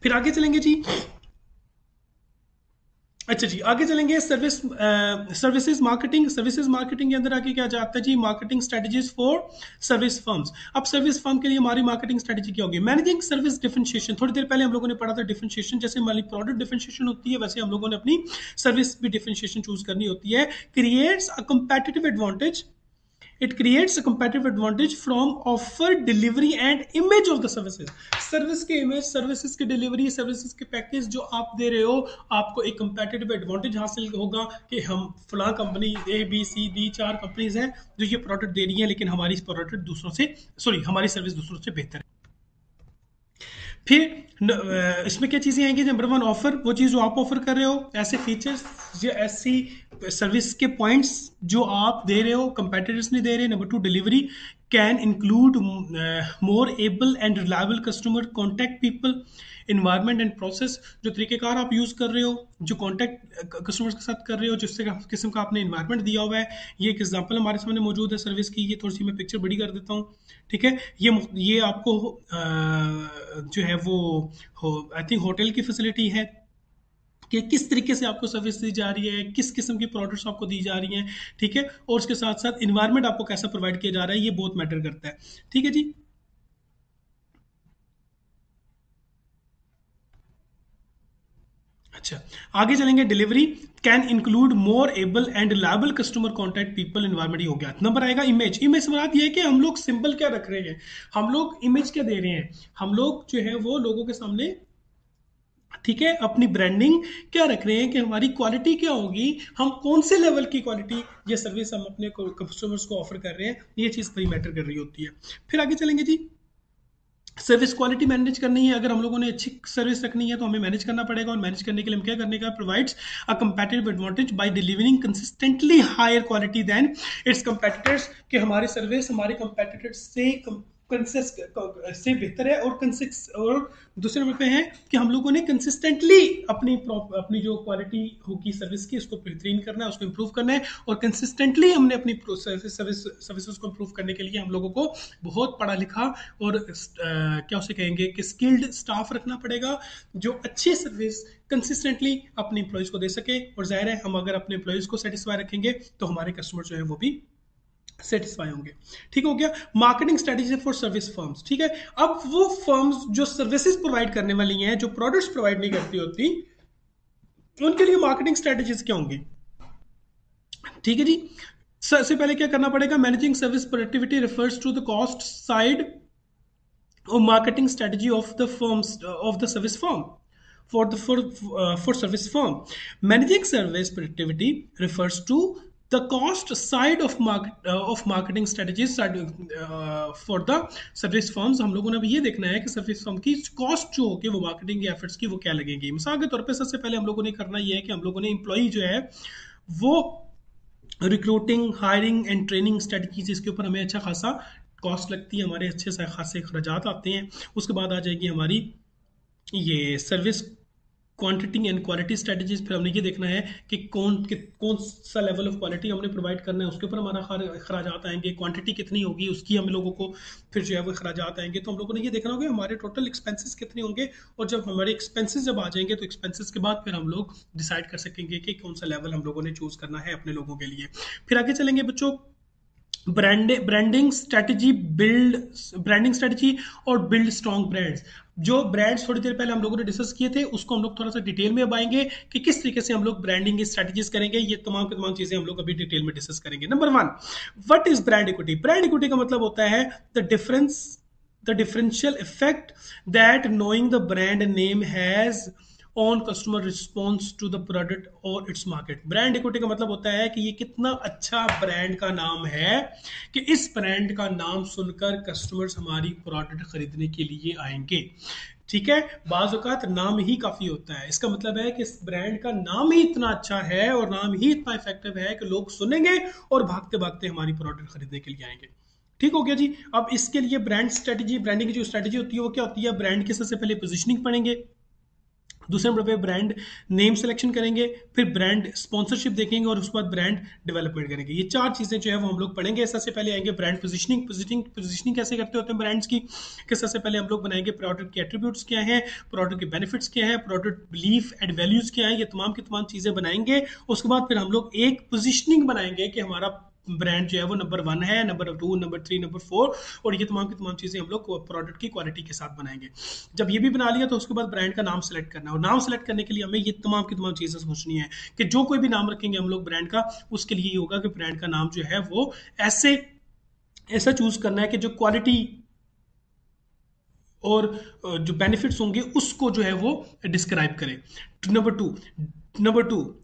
फिर आगे चलेंगे जी। अच्छा जी, आगे चलेंगे सर्विसेज मार्केटिंग के अंदर आगे क्या जाता है जी, marketing strategies for service firms. अब सर्विस फर्म के लिए हमारी मार्केटिंग स्ट्रेटजी क्या होगी? मैनेजिंग सर्विस डिफरेंशिएशन, थोड़ी देर पहले हम लोगों ने पढ़ा था डिफरेंशिएशन, जैसे हमारी प्रोडक्ट डिफरेंशिएशन होती है वैसे हम लोगों ने अपनी सर्विस भी डिफरेंशिएशन चूज करनी होती है। Creates a competitive advantage, it creates a competitive advantage from offer delivery and image of the services। Service के इमेज, सर्विसेज की डिलीवरी, सर्विसेज के पैकेज जो आप दे रहे हो, आपको एक कंपेटिटिव एडवांटेज हासिल होगा कि हम फला company A B C D 4 companies हैं जो ये प्रोडक्ट दे रही हैं, लेकिन हमारी प्रोडक्ट दूसरों से, सॉरी, हमारी सर्विस दूसरों से बेहतर है। फिर इसमें क्या चीज़ें आएंगी? नंबर वन, ऑफर, वो चीज़ जो आप ऑफर कर रहे हो, ऐसे फीचर्स या ऐसी सर्विस के पॉइंट्स जो आप दे रहे हो कंपेटिटर्स नहीं दे रहे। Number two, delivery can include more able and reliable customer contact people, environment and process, जो तरीकेकार आप यूज़ कर रहे हो, जो कॉन्टैक्ट कस्टमर्स के साथ कर रहे हो, जिससे किस्म का आपने इन्वायरमेंट दिया हुआ है। ये एक एग्जांपल हमारे सामने मौजूद है सर्विस की, ये थोड़ी सी मैं पिक्चर बड़ी कर देता हूँ, ठीक है। ये आपको जो है वो आई थिंक होटल की फैसिलिटी है कि किस तरीके से आपको सर्विस दी जा रही है, किस किस्म की प्रोडक्ट्स आपको दी जा रही हैं, ठीक है। और उसके साथ साथ इन्वायरमेंट आपको कैसा प्रोवाइड किया जा रहा है, ये बहुत मैटर करता है, ठीक है जी। अच्छा, आगे चलेंगे। Delivery can include more able and reliable customer contact people, environment हो गया। नंबर आएगा इमेज। इमेज से बात यह है कि हम लोग सिंबल क्या रख रहे हैं, हम लोग इमेज क्या दे रहे हैं, हम लोग जो है वो लोगों के सामने, ठीक है, अपनी ब्रांडिंग क्या रख रहे हैं कि हमारी क्वालिटी क्या होगी, हम कौन से लेवल की क्वालिटी या सर्विस हम अपने कस्टमर्स को ऑफर कर रहे हैं, ये चीज़ बड़ी मैटर कर रही होती है। फिर आगे चलेंगे जी। सर्विस क्वालिटी मैनेज करनी है, अगर हम लोगों ने अच्छी सर्विस रखनी है तो हमें मैनेज करना पड़ेगा, और मैनेज करने के लिए हम क्या करने का, provides a competitive advantage by delivering consistently higher quality than its competitors, कि हमारी सर्विस हमारे कंपेटिटर्स से से बेहतर है, और दूसरे नंबर पे है कि हम लोगों ने कंसिस्टेंटली अपनी जो क्वालिटी होगी सर्विस की उसको बेहतरीन करना है, उसको इम्प्रूव करना है, और कंसिस्टेंटली हमने अपनी सर्विसेज को इम्प्रूव करने के लिए हम लोगों को बहुत पढ़ा लिखा और क्या उसे कहेंगे कि स्किल्ड स्टाफ रखना पड़ेगा, जो अच्छी सर्विस कंसिस्टेंटली अपने एम्प्लॉयज़ को दे सके। और जाहिर है हम अगर अपने एम्प्लॉयज़ को सेटिस्फाई रखेंगे तो हमारे कस्टमर जो है वो भी सेटिस्फाई होंगे, ठीक हो गया। Marketing strategy for service firms, ठीक है। अब वो फर्म्स जो सर्विसेज प्रोवाइड करने वाली हैं, जो प्रोडक्ट्स प्रोवाइड नहीं करती होती, उनके लिए मार्केटिंग स्ट्रेटेजीज क्या होंगी, ठीक है जी। सबसे पहले क्या करना पड़ेगा? Managing service productivity refers to the cost side or marketing strategy of the firms of the service firm for service firm. Managing service productivity refers to the cost side of marketing strategies for the service firms. हम लोगों ने अभी ये देखना है कि service firm की cost जो होगी वो मार्केटिंग के एफर्ट्स की वो क्या लगेगी। मिसाल के तौर पे सबसे पहले हम लोगों ने करना ये है कि हम लोगों ने एम्प्लॉई जो है वो recruiting, hiring and training strategies, इसके ऊपर हमें अच्छा खासा कॉस्ट लगती है, हमारे अच्छे से खासे अखराजात आते हैं। उसके बाद आ जाएगी हमारी ये service quantity and quality strategies. फिर हमने ये देखना है कि कौन सा लेवल ऑफ क्वालिटी हमने प्रोवाइड करना है, उसके ऊपर हमारा अखराजात आएंगे। क्वांटिटी कितनी होगी उसकी हम लोगों को फिर जो है वो अखराजात आएंगे। तो हम लोगों ने ये देखना होगा हमारे टोटल एक्सपेंसेस कितने होंगे, और जब हमारे एक्सपेंसेस जब आ जाएंगे तो एक्सपेंसेस के बाद फिर हम लोग डिसाइड कर सकेंगे कि कौन सा लेवल हम लोगों ने चूज करना है अपने लोगों के लिए। फिर आगे चलेंगे बच्चों। ब्रांडिंग स्ट्रेटजी और बिल्ड स्ट्रॉन्ग ब्रांड्स। जो ब्रांड्स थोड़ी देर पहले हम लोगों ने डिस्कस किए थे उसको हम लोग थोड़ा सा डिटेल में अब आएंगे कि किस तरीके से हम लोग ब्रांडिंग की स्ट्रेटजीज करेंगे। ये तमाम की तमाम चीजें हम लोग अभी डिटेल में डिस्कस करेंगे। Number one, what is brand equity? Brand equity का मतलब होता है the differential effect that knowing the brand name has on customer response to the product or its market. Brand equity का मतलब होता है कि ये कितना अच्छा ब्रांड का नाम है कि इस ब्रांड का नाम सुनकर कस्टमर्स हमारी प्रोडक्ट खरीदने के लिए आएंगे, ठीक है। बाज़ औक़ात नाम ही काफ़ी होता है, इसका मतलब है कि इस ब्रांड का नाम ही इतना अच्छा है और नाम ही इतना इफेक्टिव है कि लोग सुनेंगे और भागते भागते हमारी प्रोडक्ट खरीदने के लिए आएंगे, ठीक हो गया जी। अब इसके लिए ब्रांड स्ट्रेटजी, ब्रांडिंग की जो स्ट्रेटजी होती है वो क्या होती है? ब्रांड की सबसे पहले पोजीशनिंग पढ़ेंगे, दूसरे नंबर पे ब्रांड नेम सिलेक्शन करेंगे, फिर ब्रांड स्पॉन्सरशिप देखेंगे और उसके बाद ब्रांड डेवलपमेंट करेंगे। ये चार चीजें जो है वो हम लोग पढ़ेंगे। सबसे पहले आएंगे ब्रांड पोजीशनिंग। पोजीशनिंग कैसे करते होते हैं ब्रांड्स की, कि सबसे पहले हम लोग बनाएंगे प्रोडक्ट के एट्रीब्यूट्स क्या हैं, प्रोडक्ट के बेनिफिट्स क्या हैं, प्रोडक्ट बिलीफ एंड वैल्यूज क्या हैं, ये तमाम की तमाम चीजें बनाएंगे। उसके बाद फिर हम लोग एक पोजीशनिंग बनाएंगे कि हमारा ब्रांड जो है वो नंबर 1 है, नंबर 2, नंबर 3, नंबर 4, और ये तमाम की तमाम चीजें हम लोग प्रोडक्ट की क्वालिटी के साथ बनाएंगे। जब ये भी बना लिया तो उसके बाद ब्रांड का नाम सेलेक्ट करना है, और नाम सेलेक्ट करने के लिए हमें ये तमाम की तमाम चीजें सोचनी है कि जो कोई भी नाम रखेंगे हम लोग ब्रांड का, उसके लिए ये होगा कि ब्रांड का नाम जो है वो ऐसे ऐसा चूज करना है कि जो क्वालिटी और जो बेनिफिट्स होंगे उसको जो है वो डिस्क्राइब करे। Number two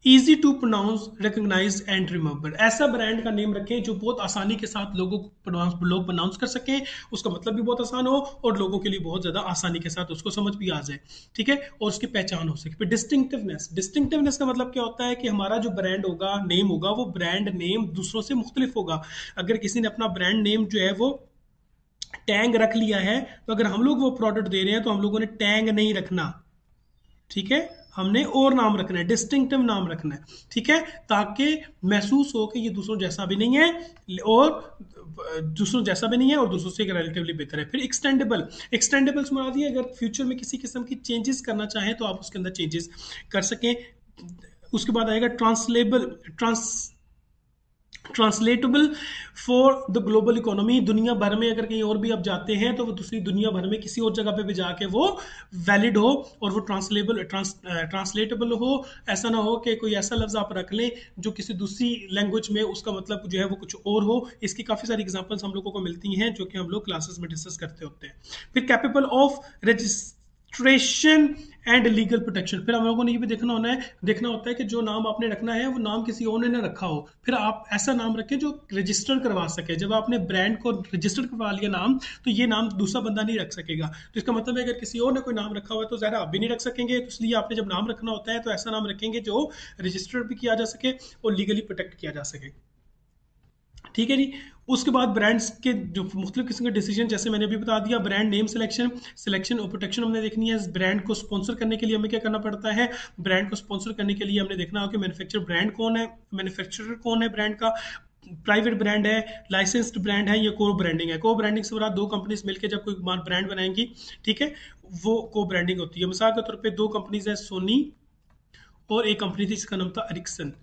easy to pronounce, recognise and remember. ऐसा ब्रांड का नेम रखें जो बहुत आसानी के साथ लोग प्रोनाउंस कर सकें, उसका मतलब भी बहुत आसान हो और लोगों के लिए बहुत ज्यादा आसानी के साथ उसको समझ भी आ जाए, ठीक है, और उसकी पहचान हो सके। फिर डिस्टिंक्टिवनेस का मतलब क्या होता है कि हमारा जो ब्रांड होगा, नेम होगा, वो ब्रांड नेम दूसरों से मुख्तलिफ होगा। अगर किसी ने अपना ब्रांड नेम जो है वो टैंग रख लिया है, तो अगर हम लोग वो प्रोडक्ट दे रहे हैं तो हम लोगों ने टैंग नहीं रखना, ठीक है, हमने और नाम रखना है, डिस्टिंक्टिव नाम रखना है, ठीक है, ताकि महसूस हो कि ये दूसरों जैसा भी नहीं है और दूसरों जैसा भी नहीं है और दूसरों से रिलेटिवली बेहतर है। फिर एक्सटेंडेबल्स मुराद है अगर फ्यूचर में किसी किस्म की चेंजेस करना चाहें तो आप उसके अंदर चेंजेस कर सकें। उसके बाद आएगा ट्रांसलेटेबल फॉर द ग्लोबल इकोनॉमी। दुनिया भर में अगर कहीं और भी आप जाते हैं तो वो दूसरी दुनिया भर में किसी और जगह पे भी जाके वो वैलिड हो और वो ट्रांसलेटेबल हो। ऐसा ना हो कि कोई ऐसा लफ्ज आप रख लें जो किसी दूसरी लैंग्वेज में उसका मतलब जो है वो कुछ और हो। इसकी काफ़ी सारी एग्जांपल्स हम लोगों को मिलती हैं जो कि हम लोग क्लासेस में डिस्कस करते होते हैं। फिर capable of registration and legal protection. फिर हम लोगों ने ये भी देखना होता है कि जो नाम आपने रखना है वो नाम किसी और ने ना रखा हो। फिर आप ऐसा नाम रखें जो रजिस्टर करवा सके। जब आपने ब्रांड को रजिस्टर करवा लिया नाम, तो ये नाम दूसरा बंदा नहीं रख सकेगा। तो इसका मतलब है अगर किसी और ने कोई नाम रखा हुआ है तो ज़्यादा आप भी नहीं रख सकेंगे। तो इसलिए आपने जब नाम रखना होता है तो ऐसा नाम रखेंगे जो रजिस्टर भी किया जा सके और लीगली प्रोटेक्ट किया जा सके, ठीक है जी। उसके बाद ब्रांड्स के जो मुख्तलिफ किस्म के डिसीजन, जैसे मैंने अभी बता दिया, ब्रांड नेम सिलेक्शन और प्रोटेक्शन हमने देखनी है। ब्रांड को स्पॉन्सर करने के लिए हमें क्या करना पड़ता है, ब्रांड को स्पॉन्सर करने के लिए हमने देखना हो कि मैन्युफैक्चरर कौन है ब्रांड का, प्राइवेट ब्रांड है, लाइसेंस्ड ब्रांड है, या को ब्रांडिंग है। को ब्रांडिंग से बड़ा दो कंपनीज मिलकर जब कोई ब्रांड बनाएंगी, ठीक है, वो को ब्रांडिंग होती है। मिसाल के तौर पे दो कंपनीज है, सोनी और एक कंपनी थी जिसका नाम था एरिक्सन।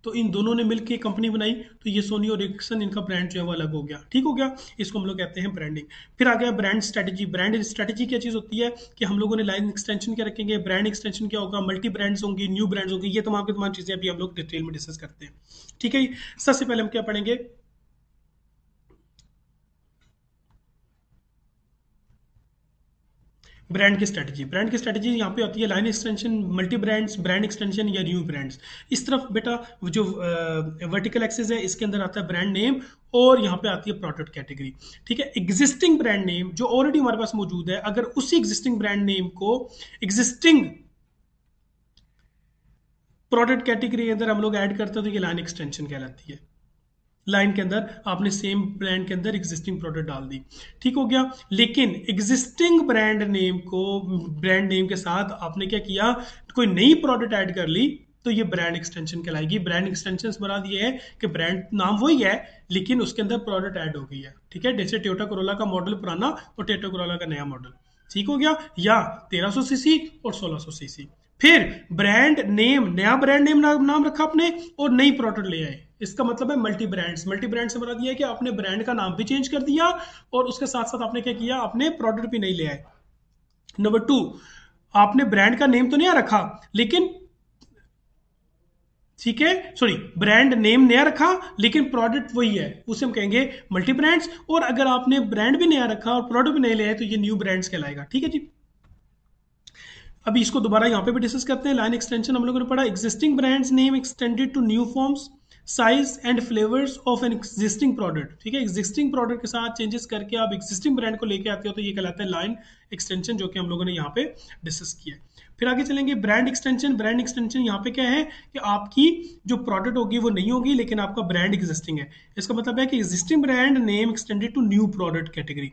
तो इन दोनों ने मिलकर एक कंपनी बनाई, तो ये सोनी और एरिक्सन, इनका ब्रांड जो है वो अलग हो गया, ठीक हो गया। इसको हम लोग कहते हैं ब्रांडिंग। फिर आ गया ब्रांड स्ट्रेटजी। ब्रांड स्ट्रेटजी क्या चीज़ होती है कि हम लोगों ने लाइन एक्सटेंशन क्या रखेंगे, ब्रांड एक्सटेंशन क्या होगा, मल्टी ब्रांड्स होंगी, न्यू ब्रांड्स होंगी, ये तमाम की तमाम चीज़ें अभी हम लोग डिटेल में डिस्कस करते हैं, ठीक है। सबसे पहले हम क्या पढ़ेंगे, ब्रांड की स्ट्रेटजी यहाँ पे होती है line extension, multi brands, brand extension या न्यू ब्रांड्स। इस तरफ बेटा जो वर्टिकल एक्सिस है इसके अंदर आता है ब्रांड नेम और यहाँ पे आती है प्रोडक्ट कैटेगरी, ठीक है। एग्जिस्टिंग ब्रांड नेम जो ऑलरेडी हमारे पास मौजूद है, अगर उसी एग्जिस्टिंग ब्रांड नेम को एग्जिस्टिंग प्रोडक्ट कैटेगरी के अंदर हम लोग ऐड करते हैं तो ये लाइन एक्सटेंशन कहलाती है। लाइन के अंदर आपने सेम ब्रांड के अंदर एग्जिस्टिंग प्रोडक्ट डाल दी, ठीक हो गया। लेकिन एग्जिस्टिंग ब्रांड नेम के साथ आपने क्या किया, कोई नई प्रोडक्ट ऐड कर ली, तो ये ब्रांड एक्सटेंशन कहलाएगी। ब्रांड एक्सटेंशन से मुराद ये है कि ब्रांड नाम वही है लेकिन उसके अंदर प्रोडक्ट ऐड हो गई है, ठीक है। जैसे टोयोटा कोरोला का मॉडल पुराना और टोयोटा कोरोला का नया मॉडल, ठीक हो गया, या 1300 सीसी और 1600 सीसी। फिर ब्रांड नेम, नया ब्रांड नेम नाम रखा आपने और नई प्रोडक्ट ले आए, इसका मतलब है मल्टी ब्रांड्स। मल्टी ब्रांड से मुराद ये है कि आपने ब्रांड का नाम भी चेंज कर दिया और उसके साथ साथ आपने क्या किया, आपने प्रोडक्ट भी नहीं ले आए। नंबर 2, आपने ब्रांड का नेम तो नया रखा लेकिन, ठीक है, सॉरी, ब्रांड नेम नया रखा लेकिन प्रोडक्ट वही है, उसे हम कहेंगे मल्टी ब्रांड्स। और अगर आपने ब्रांड भी नया रखा और प्रोडक्ट भी नहीं ले आए तो ये न्यू ब्रांड्स कहलाएगा, ठीक है जी। अभी इसको दोबारा यहाँ पे भी डिस्कस करते हैं। लाइन एक्सटेंशन हम लोगों ने पढ़ा, existing brands name extended to new forms, size and flavours of an existing product, ठीक है। एग्जिस्टिंग प्रोडक्ट के साथ चेंजेस करके आप एग्जिस्टिंग ब्रांड को लेके आते हो तो ये कहलाता है लाइन एक्सटेंशन, जो कि हम लोगों ने यहाँ पे डिस्कस किया। फिर आगे चलेंगे ब्रांड एक्सटेंशन। ब्रांड एक्सटेंशन यहाँ पे क्या है कि आपकी जो प्रोडक्ट होगी वो नहीं होगी लेकिन आपका ब्रांड एग्जिस्टिंग है। इसका मतलब है कि existing brand name extended to new product category,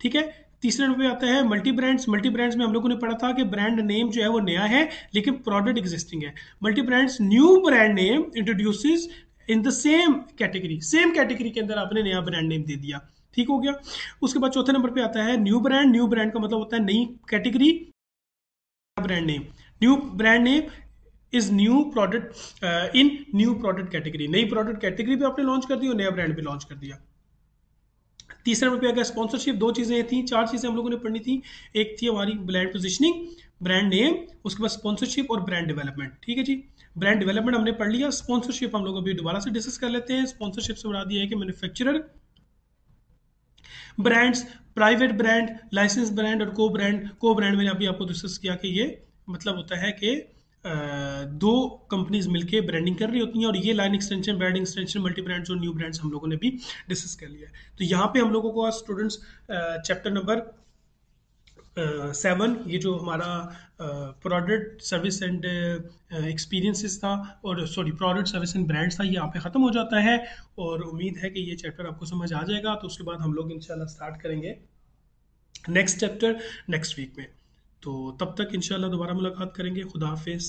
ठीक है। तीसरे नंबर पे आता है मल्टी ब्रांड्स। मल्टी ब्रांड्स में हम लोगों ने पढ़ा था कि ब्रांड नेम जो है वो नया है लेकिन प्रोडक्ट एग्जिस्टिंग है। Multi brands, new brand name introduces in the same category, same category के अंदर आपने नया ब्रांड नेम दे दिया, ठीक हो गया। उसके बाद चौथे नंबर पे आता है न्यू ब्रांड। न्यू ब्रांड का मतलब होता है नई category, brand name. New brand name is new product in new product category, नई प्रोडक्ट कैटेगरी भी आपने लॉन्च कर दी और नया ब्रांड भी लॉन्च कर दिया। तीसरे नंबर पे आ गया स्पॉन्सरशिप। दो चीजें थी, चार चीजें हम लोगों ने पढ़नी थी। एक थी हमारी ब्रांड पोजिशनिंग, ब्रांड नेम, उसके बाद स्पॉन्सरशिप और ब्रांड डेवलपमेंट, ठीक है जी। ब्रांड डेवलपमेंट हमने पढ़ लिया। स्पॉन्सरशिप हम लोग अभी दोबारा से डिस्कस कर लेते हैं। स्पॉन्सरशिप से बता दिया है कि manufacturer brands, private brand, licence brand और को ब्रांड। को ब्रांड मैंने अभी आपको डिस्कस किया कि ये मतलब होता है कि दो कंपनीज मिलके ब्रांडिंग कर रही होती हैं, और ये line extension, brand extension, multi brands और न्यू ब्रांड्स हम लोगों ने भी डिस्कस कर लिया है। तो यहाँ पे हम लोगों को स्टूडेंट्स चैप्टर नंबर 7, ये जो हमारा प्रोडक्ट सर्विस एंड एक्सपीरियंसेस था, और sorry product service and brands था, ये यहाँ पे ख़त्म हो जाता है। और उम्मीद है कि ये चैप्टर आपको समझ आ जाएगा। तो उसके बाद हम लोग इंशाल्लाह स्टार्ट करेंगे नेक्स्ट चैप्टर नेक्स्ट वीक में। तो तब तक इंशाल्लाह दोबारा मुलाकात करेंगे। खुदा हाफिज़।